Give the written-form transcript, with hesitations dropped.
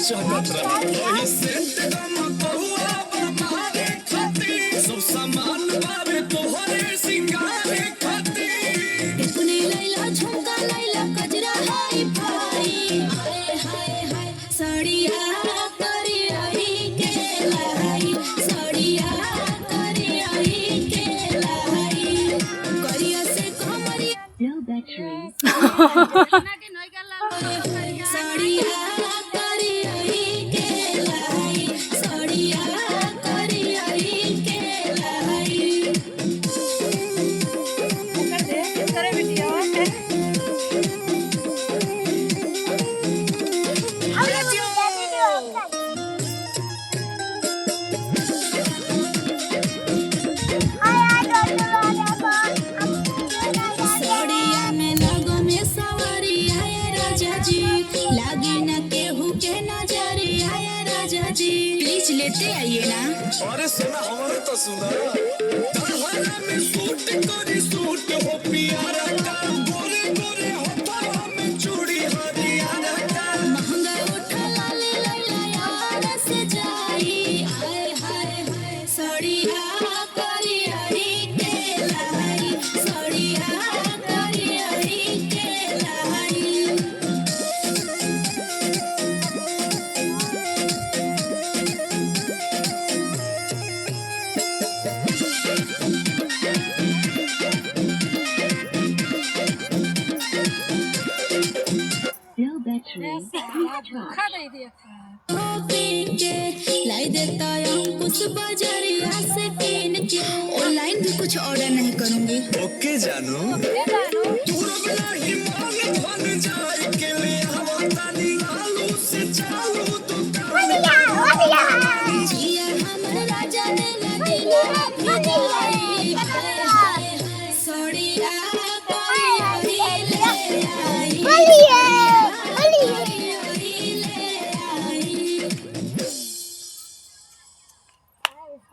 चहकत रहे वही सेंट गम बहुआ बमारे खातिर सब सामान बावे तोहरे सिंगारे खातिर इतनी लैला झुमका लैला कजरा हाय भाई हाय हाय हाय साड़िया करी आई के लाई साड़िया करी आई के लाई करिया से कमरिया No batteries. साड़िया करी आई के लाई साड़िया करी आई के लाई साड़िया में लगो में सवरिया ये राजा जी लागे न केहू के नजरिया ये राजा जी प्लीज लेते आइए ना अरे सोना हमारे तो सुना तहरा में सूट करी सूट हो पियारा का गोरे गोरे होठा में चूड़ी हरियारा का महंगा उठा लाले लैला यार से जाई हाय हाय हाय साड़िया करी आई के लाई साड़िया करी आई के लाई No batteries. Please charge. के लाई देता अंकुश बाजारिया से कीन के ऑनलाइन भी कुछ ऑर्डर नहीं करूंगी ओके जानू तू रगला ही मान धन जाए के